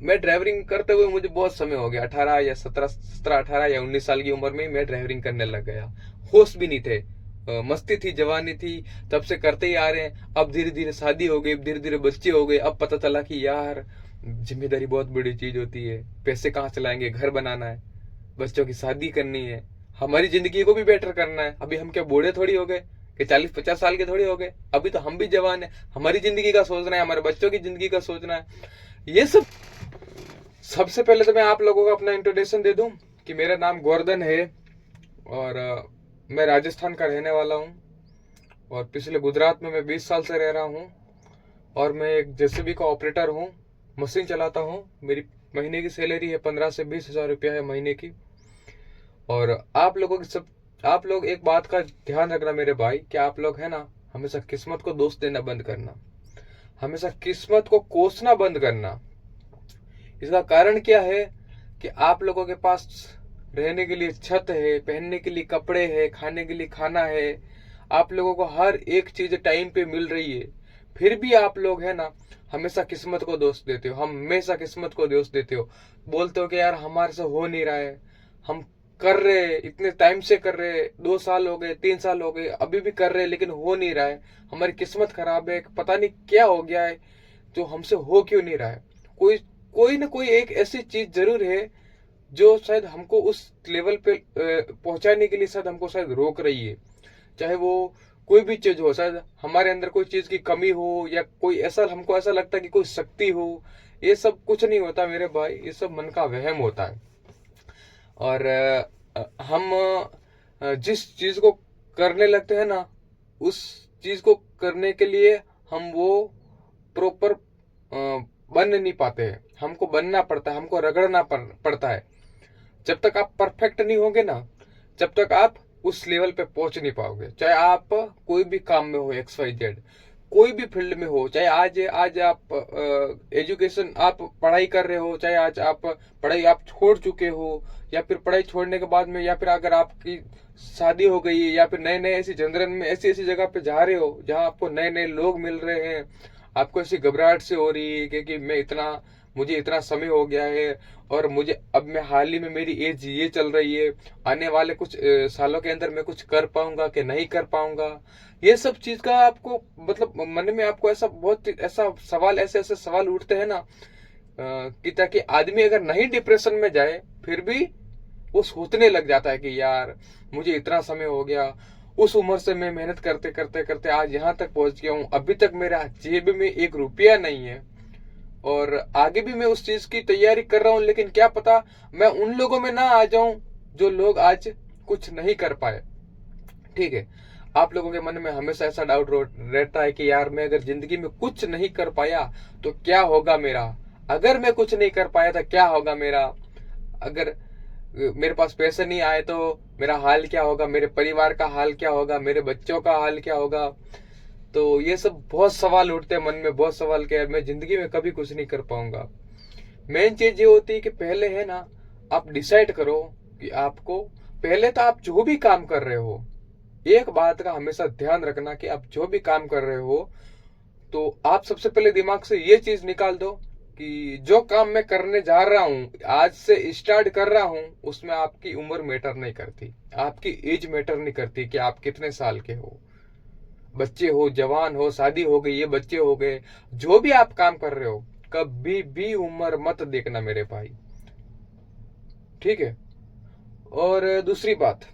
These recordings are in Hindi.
मैं ड्राइवरिंग करते हुए मुझे बहुत समय हो गया, 18 या 17 18 या 19 साल की उम्र में मैं ड्राइवरिंग करने लग गया। होश भी नहीं थे, मस्ती थी, जवानी थी, तब से करते ही आ रहे हैं। अब धीरे धीरे शादी हो गई, धीरे धीरे बच्चे हो गए, अब पता चला कि यार जिम्मेदारी बहुत बड़ी चीज होती है, पैसे कहाँ चलाएंगे, घर बनाना है, बच्चों की शादी करनी है, हमारी जिंदगी को भी बेटर करना है। अभी हम क्या बूढ़े थोड़ी हो गए कि 40 50 साल के थोड़ी हो गए, अभी तो हम भी जवान है, हमारी जिंदगी का सोचना है, हमारे बच्चों की जिंदगी का सोचना है। ये सब। सबसे पहले तो मैं आप लोगों को अपना इंट्रोडक्शन दे दूं कि मेरा नाम गोवर्धन है, और मैं राजस्थान का रहने वाला हूं, और पिछले गुजरात में मैं 20 साल से रह रहा हूं, और मैं एक जेसीबी का ऑपरेटर हूं, मशीन चलाता हूं। मेरी महीने की सैलरी है 15 से 20 हजार रुपया है महीने की। और आप लोगों की सब आप लोग एक बात का ध्यान रखना मेरे भाई, कि आप लोग है ना, हमेशा किस्मत को दोष देना बंद करना, हमेशा किस्मत को कोसना बंद करना। इसका कारण क्या है कि आप लोगों के पास रहने के लिए छत है, पहनने के लिए कपड़े है, खाने के लिए खाना है, आप लोगों को हर एक चीज टाइम पे मिल रही है, फिर भी आप लोग है ना हमेशा किस्मत को दोष देते हो, हमेशा किस्मत को दोष देते हो। बोलते हो कि यार हमारे से हो नहीं रहा है, हम कर रहे, इतने टाइम से कर रहे, 2 साल हो गए, 3 साल हो गए, अभी भी कर रहे, लेकिन हो नहीं रहा है, हमारी किस्मत खराब है, पता नहीं क्या हो गया है, जो हमसे हो क्यों नहीं रहा है। कोई कोई ना कोई एक ऐसी चीज जरूर है जो शायद हमको उस लेवल पे पहुंचाने के लिए शायद हमको शायद रोक रही है। चाहे वो कोई भी चीज हो, शायद हमारे अंदर कोई चीज की कमी हो, या कोई ऐसा हमको ऐसा लगता है कि कोई शक्ति हो। ये सब कुछ नहीं होता मेरे भाई, ये सब मन का वहम होता है। और हम जिस चीज को करने लगते हैं ना, उस चीज को करने के लिए हम वो प्रॉपर बन नहीं पाते हैं, हमको बनना पड़ता है, हमको रगड़ना पड़ता है। जब तक आप परफेक्ट नहीं होंगे ना, जब तक आप उस लेवल पे पहुंच नहीं पाओगे। चाहे आप कोई भी काम में हो, XYZ कोई भी फील्ड में हो, चाहे आज आज आप एजुकेशन आप पढ़ाई कर रहे हो, चाहे आज आप पढ़ाई आप छोड़ चुके हो, या फिर पढ़ाई छोड़ने के बाद में, या फिर अगर आपकी शादी हो गई है, या फिर नए नए ऐसी जनरल में ऐसी ऐसी जगह पे जा रहे हो जहां आपको नए नए लोग मिल रहे हैं, आपको ऐसी घबराहट से हो रही है कि मैं इतना, मुझे इतना समय हो गया है, और मुझे अब मैं हाल ही में मेरी एज ये चल रही है, आने वाले कुछ सालों के अंदर मैं कुछ कर पाऊंगा कि नहीं कर पाऊंगा। ये सब चीज का आपको मतलब मन में आपको ऐसा बहुत ऐसा सवाल, ऐसे ऐसे सवाल उठते हैं ना, कि ताकि आदमी अगर नहीं डिप्रेशन में जाए, फिर भी वो सोचने लग जाता है कि यार मुझे इतना समय हो गया, उस उम्र से मैं मेहनत करते करते करते आज यहाँ तक पहुंच गया हूँ, अभी तक मेरा जेब में 1 रुपया नहीं है, और आगे भी मैं उस चीज की तैयारी कर रहा हूँ, लेकिन क्या पता मैं उन लोगों में ना आ जाऊं जो लोग आज कुछ नहीं कर पाए। ठीक है, आप लोगों के मन में हमेशा ऐसा डाउट रहता है कि यार मैं अगर जिंदगी में कुछ नहीं कर पाया तो क्या होगा मेरा, अगर मैं कुछ नहीं कर पाया तो क्या होगा मेरा, अगर मेरे पास पैसे नहीं आए तो मेरा हाल क्या होगा, मेरे परिवार का हाल क्या होगा, मेरे बच्चों का हाल क्या होगा। तो ये सब बहुत सवाल उठते हैं मन में, बहुत सवाल, क्या मैं जिंदगी में कभी कुछ नहीं कर पाऊंगा। मेन चीज ये होती है कि पहले है ना, आप डिसाइड करो कि आपको, पहले तो आप जो भी काम कर रहे हो, एक बात का हमेशा ध्यान रखना कि आप जो भी काम कर रहे हो, तो आप सबसे पहले दिमाग से ये चीज निकाल दो कि जो काम मैं करने जा रहा हूं, आज से स्टार्ट कर रहा हूं, उसमें आपकी उम्र मैटर नहीं करती, आपकी एज मैटर नहीं करती कि आप कितने साल के हो, बच्चे हो, जवान हो, शादी हो गई, ये बच्चे हो गए, जो भी आप काम कर रहे हो, कभी भी उम्र मत देखना मेरे भाई। ठीक है। और दूसरी बात,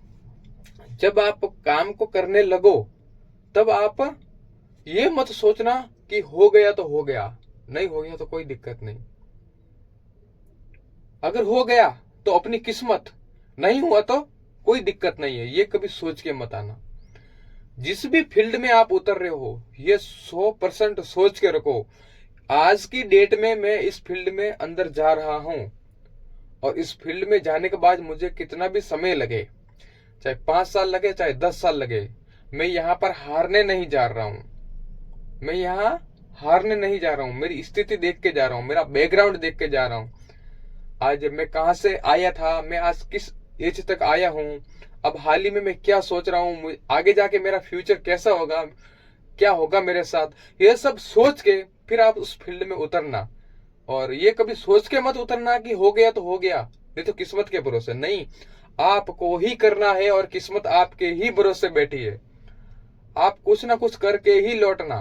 जब आप काम को करने लगो, तब आप ये मत सोचना कि हो गया तो हो गया, नहीं हो गया तो कोई दिक्कत नहीं, अगर हो गया तो अपनी किस्मत, नहीं हुआ तो कोई दिक्कत नहीं है, ये कभी सोच के मत आना। जिस भी फील्ड में आप उतर रहे हो, ये 100% सोच के रखो, आज की डेट में मैं इस फील्ड में अंदर जा रहा हूं, और इस फील्ड में जाने के बाद मुझे कितना भी समय लगे, चाहे 5 साल लगे, चाहे 10 साल लगे, मैं यहाँ पर हारने नहीं जा रहा हूँ, मैं यहाँ हारने नहीं जा रहा हूँ, मेरी स्थिति देख के जा रहा हूँ, मेरा बैकग्राउंड देख के जा रहा हूँ, आज मैं कहाँ से आया था, मैं आज किस एज तक आया हूँ, अब हाल ही में मैं क्या सोच रहा हूँ, आगे जाके मेरा फ्यूचर कैसा होगा, क्या होगा मेरे साथ, ये सब सोच के फिर आप उस फील्ड में उतरना। और ये कभी सोच के मत उतरना कि हो गया तो हो गया, नहीं तो किस्मत के भरोसे नहीं, आपको ही करना है और किस्मत आपके ही भरोसे बैठी है। आप कुछ ना कुछ करके ही लौटना,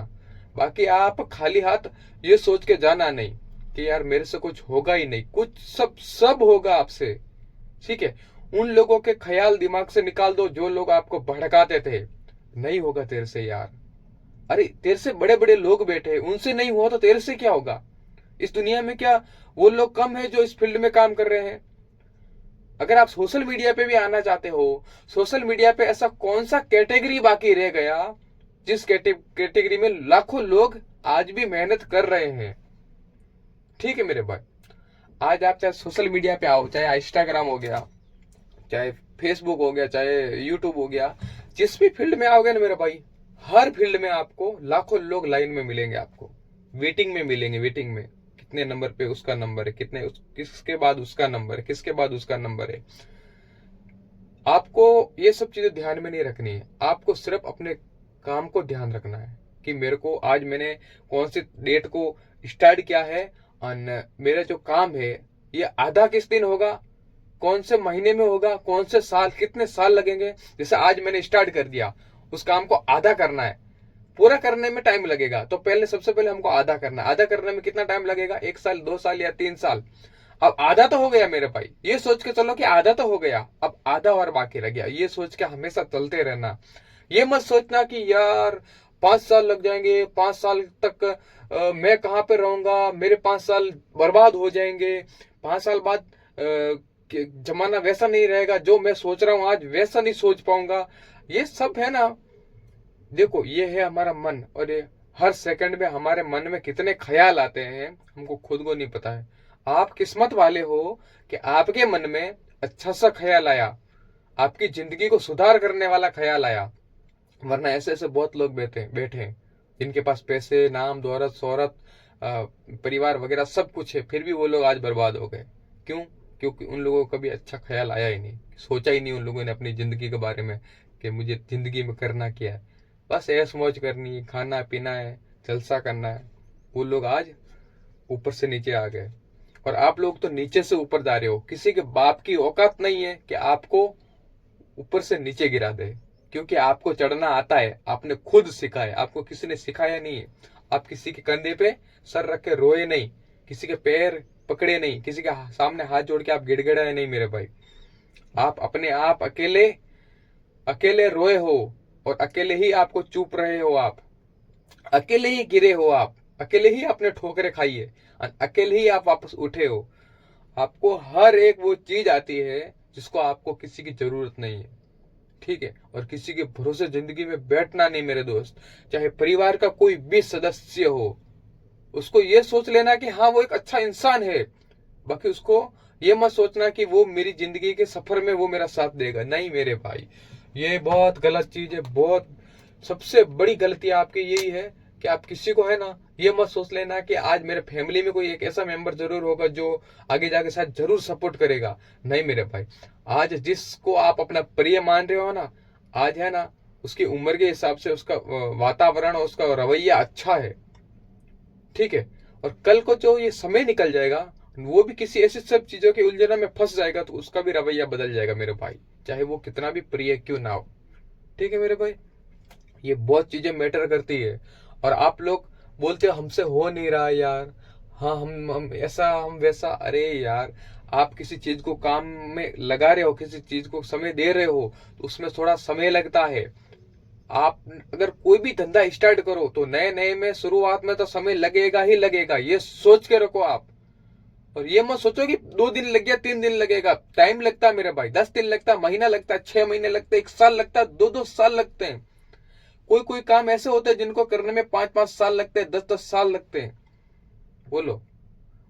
बाकी आप खाली हाथ ये सोच के जाना नहीं कि यार मेरे से कुछ होगा ही नहीं, कुछ सब सब होगा आपसे। ठीक है, उन लोगों के ख्याल दिमाग से निकाल दो जो लोग आपको भड़काते थे, नहीं होगा तेरे से यार। अरे तेरे से बड़े बड़े लोग बैठे हैं, उनसे नहीं हुआ तो तेरे से क्या होगा। इस दुनिया में क्या वो लोग कम है जो इस फील्ड में काम कर रहे हैं। अगर आप सोशल मीडिया पे भी आना चाहते हो, सोशल मीडिया पे ऐसा कौन सा कैटेगरी बाकी रह गया जिस कैटेगरी में लाखों लोग आज भी मेहनत कर रहे हैं। ठीक है मेरे भाई, आज आप चाहे सोशल मीडिया पे आओ, चाहे इंस्टाग्राम हो गया, चाहे फेसबुक हो गया, चाहे यूट्यूब हो गया, जिस भी फील्ड में आओगे ना मेरे भाई, हर फील्ड में आपको लाखों लोग लाइन में मिलेंगे, आपको वेटिंग में मिलेंगे। वेटिंग में कितने नंबर पे उसका नंबर है, किसके बाद उसका नंबर है, किसके बाद उसका नंबर है। आपको ये सब चीजें ध्यान में नहीं रखनी है, आपको सिर्फ अपने काम को ध्यान रखना है कि मेरे को आज मैंने कौन सी डेट को स्टार्ट किया है और मेरा जो काम है ये आधा किस दिन होगा, कौन से महीने में होगा, कौन से साल, कितने साल लगेंगे। जैसे आज मैंने स्टार्ट कर दिया, उस काम को आधा करना है, पूरा करने में टाइम लगेगा, तो पहले सबसे पहले हमको आधा करना है। आधा करने में कितना टाइम लगेगा, 1 साल, 2 साल या 3 साल। अब आधा तो हो गया मेरे भाई, ये सोच के चलो कि आधा तो हो गया, अब आधा और बाकी रह गया, ये सोच के हमेशा चलते रहना। ये मत सोचना कि यार 5 साल लग जाएंगे, 5 साल तक मैं कहाँ पे रहूंगा, मेरे 5 साल बर्बाद हो जाएंगे, 5 साल बाद जमाना वैसा नहीं रहेगा, जो मैं सोच रहा हूं आज वैसा नहीं सोच पाऊंगा। ये सब है ना, देखो ये है हमारा मन, और ये हर सेकंड में हमारे मन में कितने ख्याल आते हैं हमको खुद को नहीं पता है। आप किस्मत वाले हो कि आपके मन में अच्छा सा ख्याल आया, आपकी जिंदगी को सुधार करने वाला ख्याल आया, वरना ऐसे ऐसे बहुत लोग बैठे बैठे हैं जिनके पास पैसे, नाम, दौलत, शोहरत, परिवार वगैरह सब कुछ है, फिर भी वो लोग आज बर्बाद हो गए। क्यों? क्योंकि उन लोगों को कभी अच्छा ख्याल आया ही नहीं, सोचा ही नहीं उन लोगों ने अपनी जिंदगी के बारे में कि मुझे जिंदगी में करना क्या है। बस ऐश मौज करनी है, खाना पीना है, जलसा करना है। वो लोग आज ऊपर से नीचे आ गए, और आप लोग तो नीचे से ऊपर जा रहे हो। किसी के बाप की औकात नहीं है कि आपको ऊपर से नीचे गिरा दे, क्योंकि आपको चढ़ना आता है, आपने खुद सीखा है, आपको किसी ने सिखाया नहीं है। आप किसी के कंधे पे सर रख के रोए नहीं, किसी के पैर पकड़े नहीं, किसी के सामने हाथ जोड़ के आप गिड़गिड़ाए नहीं मेरे भाई। आप अपने आप अकेले अकेले रोए हो, और अकेले ही आपको चुप रहे हो, आप अकेले ही गिरे हो, आप अकेले ही आपने ठोकरें खाई है, और अकेले ही आप वापस उठे हो। आपको हर एक वो चीज आती है जिसको आपको किसी की जरूरत नहीं है। ठीक है, और किसी के भरोसे जिंदगी में बैठना नहीं मेरे दोस्त। चाहे परिवार का कोई भी सदस्य हो, उसको ये सोच लेना कि हाँ वो एक अच्छा इंसान है, बाकी उसको ये मत सोचना कि वो मेरी जिंदगी के सफर में वो मेरा साथ देगा। नहीं मेरे भाई, ये बहुत गलत चीज है। बहुत सबसे बड़ी गलती आपकी यही है कि आप किसी को है ना, ये मत सोच लेना कि आज मेरे फैमिली में कोई एक ऐसा मेंबर जरूर होगा जो आगे जाके साथ जरूर सपोर्ट करेगा। नहीं मेरे भाई, आज जिसको आप अपना प्रिय मान रहे हो ना, आज है ना, उसकी उम्र के हिसाब से उसका वातावरण और उसका रवैया अच्छा है। ठीक है, और कल को जो ये समय निकल जाएगा, वो भी किसी ऐसी सब चीजों के उलझनों में फंस जाएगा, तो उसका भी रवैया बदल जाएगा मेरे भाई, चाहे वो कितना भी प्रिय क्यों ना हो। ठीक है मेरे भाई, ये बहुत चीजें मैटर करती है। और आप लोग बोलते हो हमसे हो नहीं रहा यार, हाँ हम ऐसा हम वैसा। अरे यार, आप किसी चीज को काम में लगा रहे हो, किसी चीज को समय दे रहे हो, तो उसमें थोड़ा समय लगता है। आप अगर कोई भी धंधा स्टार्ट करो तो नए नए में शुरुआत में तो समय लगेगा ही लगेगा, ये सोच के रखो आप। और ये मत सोचो कि 2 दिन लग गया, 3 दिन लगेगा। टाइम लगता है मेरे भाई, 10 दिन लगता है, महीना लगता है, 6 महीने लगते हैं, 1 साल लगता है, 2-2 साल लगते हैं। कोई कोई काम ऐसे होते हैं जिनको करने में 5-5 साल लगते हैं, 10-10 साल लगते हैं। बोलो,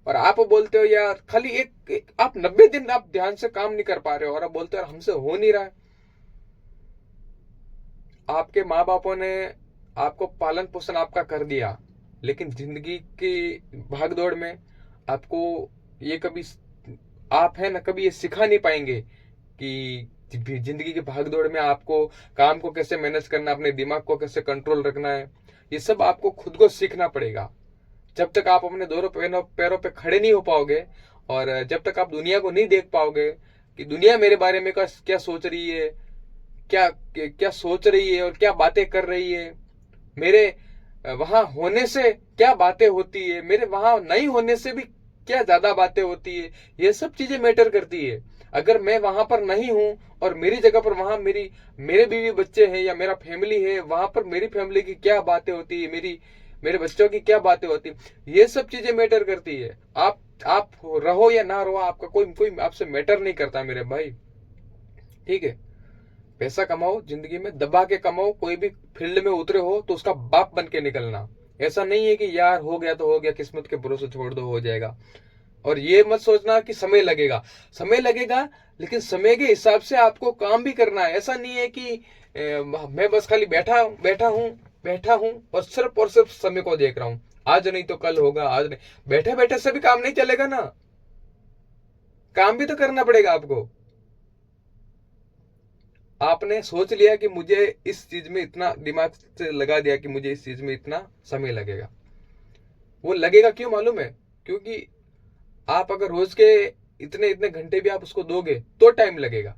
और आप बोलते हो यार खाली एक आप 90 दिन आप ध्यान से काम नहीं कर पा रहे हो, और आप बोलते हो हमसे हो नहीं रहा है। आपके माँ बापों ने आपको पालन पोषण आपका कर दिया, लेकिन जिंदगी की भागदौड़ में आपको ये कभी आप है ना कभी ये सिखा नहीं पाएंगे कि जिंदगी की भागदौड़ में आपको काम को कैसे मैनेज करना, अपने दिमाग को कैसे कंट्रोल रखना है। ये सब आपको खुद को सीखना पड़ेगा। जब तक आप अपने दोनों पैरों पे खड़े नहीं हो पाओगे, और जब तक आप दुनिया को नहीं देख पाओगे कि दुनिया मेरे बारे में क्या सोच रही है, क्या क्या सोच रही है और क्या बातें कर रही है, मेरे वहां होने से क्या बातें होती है, मेरे वहां नहीं होने से भी क्या ज्यादा बातें होती है, ये सब चीजें मैटर करती है। अगर मैं वहां पर नहीं हूं और मेरी जगह पर वहां मेरे बीवी बच्चे हैं या मेरा फैमिली है, वहां पर मेरी फैमिली की क्या बातें होती है, मेरे बच्चों की क्या बातें होती है, ये सब चीजें मैटर करती है। आप रहो या ना रहो, आपका कोई कोई आपसे मैटर नहीं करता मेरे भाई। ठीक है, पैसा कमाओ, जिंदगी में दबा के कमाओ, कोई भी फील्ड में उतरे हो तो उसका बाप बन के निकलना। ऐसा नहीं है कि यार हो गया तो हो गया, किस्मत के भरोसे छोड़ दो, हो जाएगा। और ये मत सोचना कि समय लगेगा, समय लगेगा, लेकिन समय के हिसाब से आपको काम भी करना है। ऐसा नहीं है कि मैं बस खाली बैठा हूं और सिर्फ समय को देख रहा हूं, आज नहीं तो कल होगा, आज नहीं। बैठे बैठे से भी काम नहीं चलेगा ना, काम भी तो करना पड़ेगा आपको। आपने सोच लिया कि मुझे इस चीज में इतना, दिमाग से लगा दिया कि मुझे इस चीज में इतना समय लगेगा। वो लगेगा क्यों मालूम है? क्योंकि आप अगर रोज के इतने इतने घंटे भी आप उसको दोगे तो टाइम लगेगा।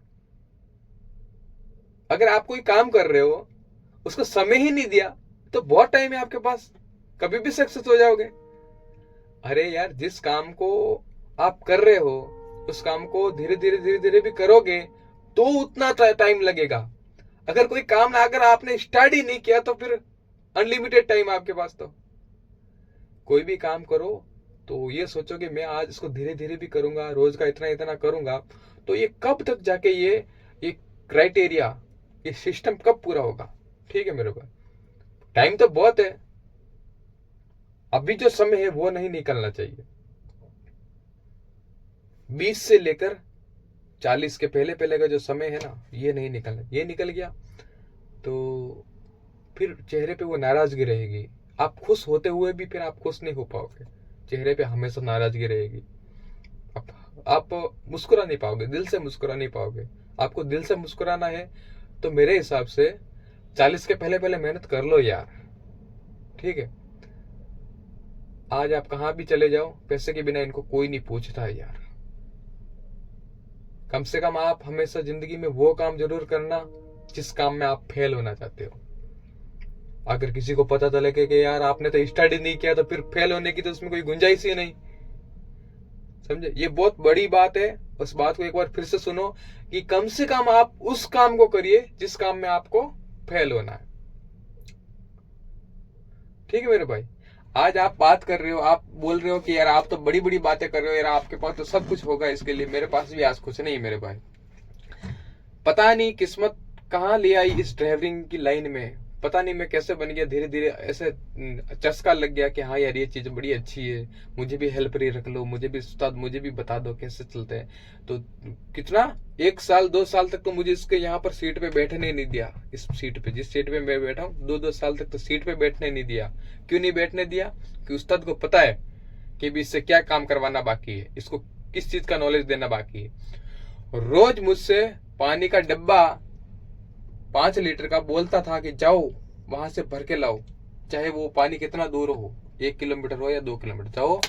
अगर आप कोई काम कर रहे हो, उसको समय ही नहीं दिया, तो बहुत टाइम है आपके पास, कभी भी सक्सेस हो जाओगे। अरे यार, जिस काम को आप कर रहे हो उस काम को धीरे धीरे भी करोगे तो उतना टाइम लगेगा। अगर कोई काम अगर आपने स्टार्ट ही नहीं किया तो फिर अनलिमिटेड टाइम आपके पास। तो कोई भी काम करो तो ये सोचो कि मैं आज इसको धीरे धीरे भी करूंगा, रोज का इतना इतना करूंगा, तो ये कब तक जाके ये क्राइटेरिया, ये सिस्टम कब पूरा होगा। ठीक है मेरे को, टाइम तो बहुत है, अभी जो समय है वो नहीं निकलना चाहिए। 20 से लेकर 40 के पहले पहले का जो समय है ना, ये नहीं निकलना। ये निकल गया तो फिर चेहरे पे वो नाराजगी रहेगी। आप खुश होते हुए भी फिर आप खुश नहीं हो पाओगे, चेहरे पे हमेशा नाराजगी रहेगी। आप मुस्कुरा नहीं पाओगे, दिल से मुस्कुरा नहीं पाओगे। आपको दिल से मुस्कुराना है तो मेरे हिसाब से 40 के पहले पहले मेहनत कर लो यार। ठीक है, आज आप कहां भी चले जाओ, पैसे के बिना इनको कोई नहीं पूछता है यार। कम से कम आप हमेशा जिंदगी में वो काम जरूर करना जिस काम में आप फेल होना चाहते हो। अगर किसी को पता चले कि यार आपने तो स्टडी नहीं किया, तो फिर फेल होने की तो उसमें कोई गुंजाइश ही नहीं। समझे, ये बहुत बड़ी बात है। उस बात को एक बार फिर से सुनो कि कम से कम आप उस काम को करिए जिस काम में आपको फेल होना है। ठीक है मेरे भाई, आज आप बात कर रहे हो, आप बोल रहे हो कि यार आप तो बड़ी बड़ी बातें कर रहे हो यार, आपके पास तो सब कुछ होगा इसके लिए। मेरे पास भी आज कुछ नहीं मेरे भाई। पता नहीं किस्मत कहाँ ले आई इस ड्राइवरिंग की लाइन में, पता नहीं मैं कैसे बन गया। धीरे धीरे ऐसे चस्का लग गया कि हाँ यार ये चीज बड़ी अच्छी है, मुझे भी हेल्पर ही रख लो, मुझे भी उस्ताद, मुझे भी बता दो कैसे चलते हैं। तो कितना 1 साल 2 साल तक तो मुझे इसके यहाँ पर सीट पे बैठने नहीं दिया। इस सीट पे, जिस सीट पे मैं बैठा हूँ, 2-2 साल तक तो सीट पे बैठने नहीं दिया। क्यों नहीं बैठने दिया? कि उस्ताद को पता है कि भी इससे क्या काम करवाना बाकी है, इसको किस चीज का नॉलेज देना बाकी है। रोज मुझसे पानी का डब्बा 5 लीटर का बोलता था कि जाओ वहां से भर के लाओ, चाहे वो पानी कितना दूर हो, 1 किलोमीटर हो या 2 किलोमीटर, जाओ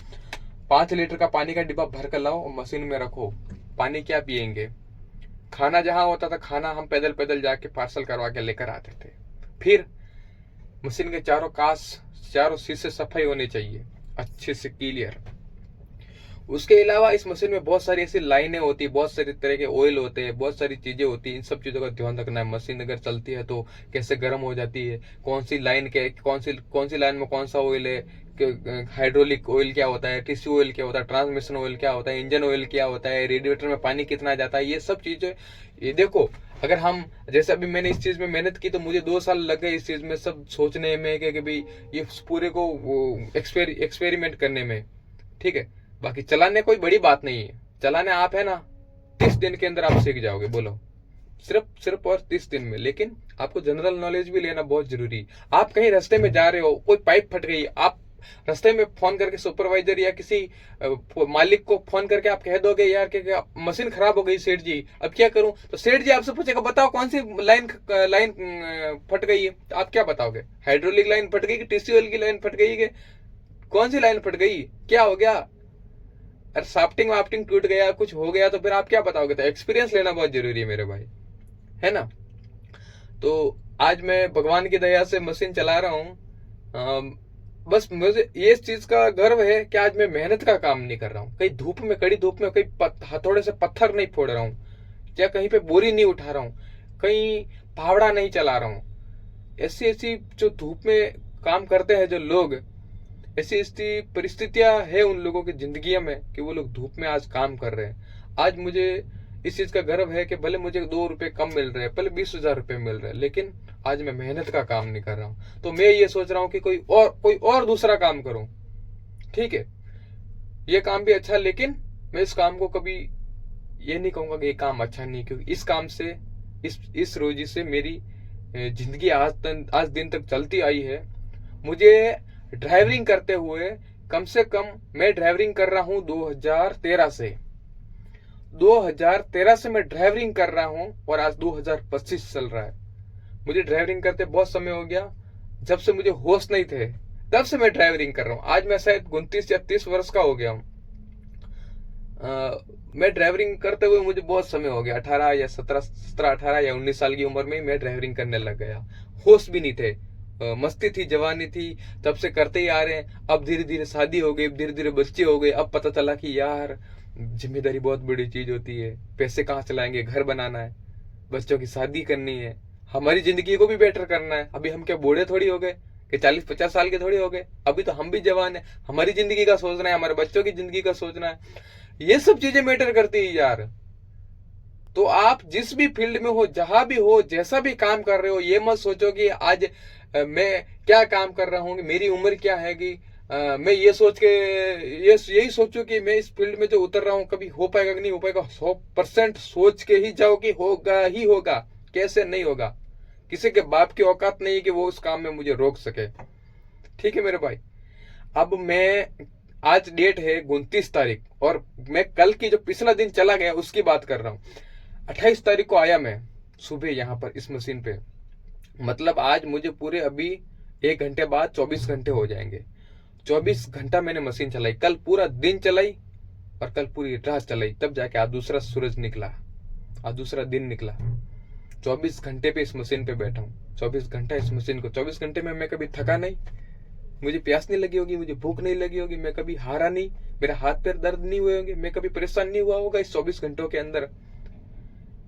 5 लीटर का पानी का डिब्बा भर कर लाओ, मशीन में रखो। पानी क्या पियेंगे? खाना जहां होता था, खाना हम पैदल पैदल जाके पार्सल करवा के लेकर आते थे। फिर मशीन के चारों शीशे सफाई होनी चाहिए, अच्छे से क्लियर। उसके अलावा इस मशीन में बहुत सारी ऐसी लाइनें होती है, बहुत सारी तरह के ऑयल होते हैं, बहुत सारी चीजें होती हैं। इन सब चीजों का ध्यान रखना है। मशीन अगर चलती है तो कैसे गर्म हो जाती है, कौन सी लाइन के कौन सी लाइन में कौन सा ऑयल है, हाइड्रोलिक ऑयल क्या होता है, टिश्यू ऑयल क्या होता है, ट्रांसमिशन ऑयल क्या होता है, इंजन ऑयल क्या होता है, रेडिएटर में पानी कितना जाता है, ये सब चीजें। ये देखो, अगर हम, जैसे अभी मैंने इस चीज में मेहनत की तो मुझे 2 साल लग गए इस चीज में सब सोचने में कि भाई ये पूरे को एक्सपेरिमेंट करने में। ठीक है, बाकी चलाने कोई बड़ी बात नहीं है। चलाने आप है ना 30 दिन के अंदर आप सीख जाओगे। बोलो, सिर्फ और 30 दिन में। लेकिन आपको जनरल नॉलेज भी लेना बहुत जरूरी। आप कहीं रास्ते में जा रहे हो, कोई पाइप फट गई, आप रास्ते में फोन करके सुपरवाइजर या किसी मालिक को फोन करके आप कह दोगे यार कि मशीन खराब हो गई सेठ जी, अब क्या करूं? तो सेठ जी आपसे पूछेगा बताओ कौन सी लाइन फट गई है, तो आप क्या बताओगे? हाइड्रोलिक लाइन फट गई कि टीसी ऑयल की लाइन फट गई कि कौन सी लाइन फट गई, क्या हो गया? अरे साफ्टिंग वाफ्टिंग टूट गया, कुछ हो गया तो फिर आप क्या बताओगे? तो एक्सपीरियंस लेना बहुत जरूरी है मेरे भाई, है ना? तो आज मैं भगवान की दया से मशीन चला रहा हूँ। बस मुझे ये चीज का गर्व है कि आज मैं मेहनत का काम नहीं कर रहा हूँ, कहीं धूप में, कड़ी धूप में कहीं हथौड़े से पत्थर नहीं फोड़ रहा हूँ, या कहीं पे बोरी नहीं उठा रहा हूँ, कहीं फावड़ा नहीं चला रहा हूँ। ऐसी ऐसी जो धूप में काम करते हैं जो लोग, ऐसी ऐसी परिस्थितियां है उन लोगों की जिंदगी में कि वो लोग धूप में आज काम कर रहे हैं। आज मुझे इस चीज का गर्व है कि भले मुझे 2 रुपए कम मिल रहे हैं, भले 20,000 रुपए मिल रहे हैं, लेकिन आज मैं मेहनत का काम नहीं कर रहा हूं। तो मैं ये सोच रहा हूं कि कोई और दूसरा काम करूं। ठीक है, ये काम भी अच्छा है, लेकिन मैं इस काम को कभी ये नहीं कहूंगा कि ये काम अच्छा नहीं, क्योंकि इस काम से, इस रोजी से मेरी जिंदगी आज दिन तक चलती आई है। मुझे ड्राइवरिंग करते हुए कम से कम, मैं ड्राइवरिंग कर रहा हूं 2013 से। 2013 से मैं ड्राइवरिंग कर रहा हूं और आज 2025 चल रहा है। मुझे ड्राइवरिंग करते बहुत समय हो गया, जब से मुझे होश नहीं थे तब से मैं ड्राइवरिंग कर रहा हूं। आज मैं शायद 29 या 30 वर्ष का हो गया हूं। मैं ड्राइवरिंग करते हुए मुझे बहुत समय हो गया, 18 या 19 साल की उम्र में मैं ड्राइवरिंग करने लग गया। होश भी नहीं थे, मस्ती थी, जवानी थी, तब से करते ही आ रहे हैं। अब धीरे धीरे शादी हो गई, धीरे धीरे बच्चे हो गए, अब पता चला कि यार जिम्मेदारी बहुत बड़ी चीज होती है, पैसे कहाँ चलाएंगे, घर बनाना है, बच्चों की शादी करनी है, हमारी जिंदगी को भी बेटर करना है। अभी हम क्या बूढ़े थोड़ी हो गए कि 40-50 साल के थोड़ी हो गए, अभी तो हम भी जवान है, हमारी जिंदगी का सोचना है, हमारे बच्चों की जिंदगी का सोचना है। ये सब चीजें मैटर करती है यार। तो आप जिस भी फील्ड में हो, जहां भी हो, जैसा भी काम कर रहे हो, ये मत सोचो कि आज मैं क्या काम कर रहा हूँ, मेरी उम्र क्या है कि मैं ये सोच के यही सोचूं कि मैं इस फील्ड में जो उतर रहा हूँ कभी हो पाएगा कि नहीं हो पाएगा। 100% सोच के ही जाओ कि होगा ही होगा, कैसे नहीं होगा। किसी के बाप की औकात नहीं है कि वो उस काम में मुझे रोक सके। ठीक है मेरे भाई, अब मैं, आज डेट है 29 तारीख, और मैं कल की जो पिछला दिन चला गया उसकी बात कर रहा हूँ। 28 तारीख को आया मैं सुबह यहाँ पर इस मशीन पे। मतलब आज मुझे पूरे अभी 1 घंटे बाद 24 घंटे हो जाएंगे। 24 घंटा मैंने मशीन चलाई, कल पूरा दिन चलाई और कल पूरी रात चलाई, तब जाके आज दूसरा सूरज निकला, आज दूसरा दिन निकला। 24 घंटे पे इस मशीन पे बैठा हूँ, 24 घंटा इस मशीन को। 24 घंटे में मैं कभी थका नहीं, मुझे प्यास नहीं लगी होगी, मुझे भूख नहीं लगी होगी, मैं कभी हारा नहीं, मेरा हाथ पैर दर्द नहीं हुए होंगे, मैं कभी परेशान नहीं हुआ होगा इस 24 घंटों के अंदर।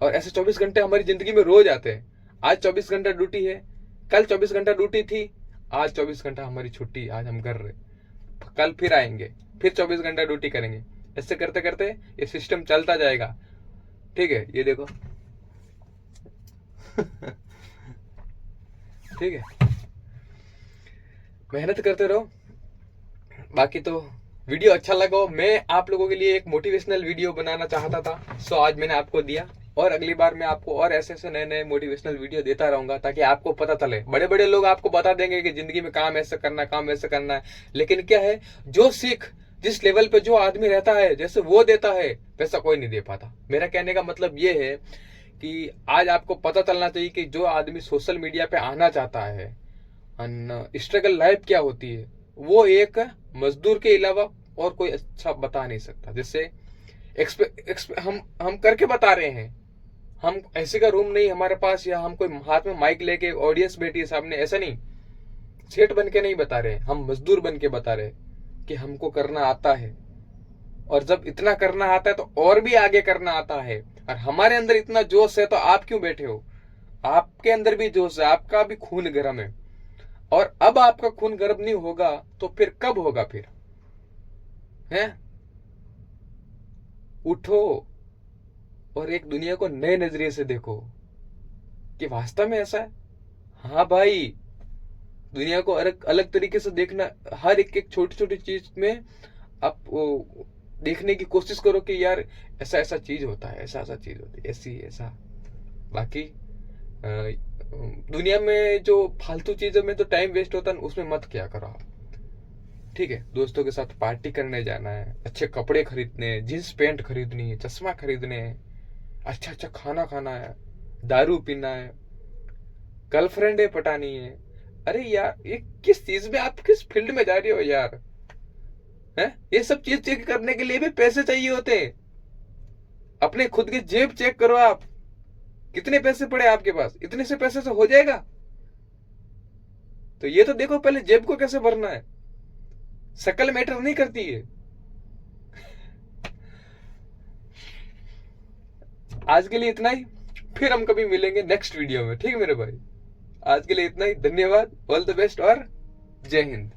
और ऐसे 24 घंटे हमारी जिंदगी में रोज आते हैं। आज 24 घंटा ड्यूटी है, कल 24 घंटा ड्यूटी थी, आज 24 घंटा हमारी छुट्टी, आज हम घर रहे, कल फिर आएंगे, फिर 24 घंटा ड्यूटी करेंगे। ऐसे करते करते ये सिस्टम चलता जाएगा। ठीक है, ये देखो ठीक है, मेहनत करते रहो। बाकी तो वीडियो अच्छा लगा हो, मैं आप लोगों के लिए एक मोटिवेशनल वीडियो बनाना चाहता था, सो आज मैंने आपको दिया। और अगली बार मैं आपको और ऐसे ऐसे नए नए मोटिवेशनल वीडियो देता रहूंगा, ताकि आपको पता चले। बड़े बड़े लोग आपको बता देंगे कि जिंदगी में काम ऐसे करना, काम ऐसे करना है, लेकिन क्या है, जो सीख जिस लेवल पे जो आदमी रहता है, जैसे वो देता है वैसा कोई नहीं दे पाता। मेरा कहने का मतलब ये है कि आज आपको पता चलना चाहिए कि जो आदमी सोशल मीडिया पे आना चाहता है, स्ट्रगल लाइफ क्या होती है, वो एक मजदूर के अलावा और कोई अच्छा बता नहीं सकता। जैसे हम करके बता रहे हैं, हम ऐसे का रूम नहीं हमारे पास, या हम कोई हाथ में माइक लेके ऑडियंस बैठी है सामने, ऐसा नहीं, सेठ बन के नहीं बता रहे, हम मजदूर बन के बता रहे कि हमको करना आता है। और जब इतना करना आता है तो और भी आगे करना आता है। और हमारे अंदर इतना जोश है, तो आप क्यों बैठे हो? आपके अंदर भी जोश है, आपका भी खून गर्म है। और अब आपका खून गर्म नहीं होगा तो फिर कब होगा? फिर है, उठो और एक दुनिया को नए नजरिए से देखो कि वास्तव में ऐसा है। हाँ भाई, दुनिया को अलग अलग तरीके से देखना, हर एक एक छोटी छोटी चीज में आप देखने की कोशिश करो कि यार ऐसा ऐसा चीज होता है, ऐसा ऐसा चीज होती है, ऐसी ऐसा। बाकी दुनिया में जो फालतू चीजों में तो टाइम वेस्ट होता है, उसमें मत क्या करो आप। ठीक है, दोस्तों के साथ पार्टी करने जाना है, अच्छे कपड़े खरीदने हैं, जींस पैंट खरीदनी है, चश्मा खरीदने हैं, अच्छा अच्छा खाना खाना है, दारू पीना है, गर्लफ्रेंड पटानी है। अरे यार, ये किस चीज में, आप किस फील्ड में जा रहे हो यार? है? ये सब चीज चेक करने के लिए भी पैसे चाहिए होते हैं। अपने खुद के जेब चेक करो आप, कितने पैसे पड़े आपके पास, इतने से पैसे से हो जाएगा? तो ये तो देखो पहले जेब को कैसे भरना है, शक्ल मैटर नहीं करती है। आज के लिए इतना ही, फिर हम कभी मिलेंगे नेक्स्ट वीडियो में, ठीक है मेरे भाई? आज के लिए इतना ही, धन्यवाद, ऑल द बेस्ट और जय हिंद।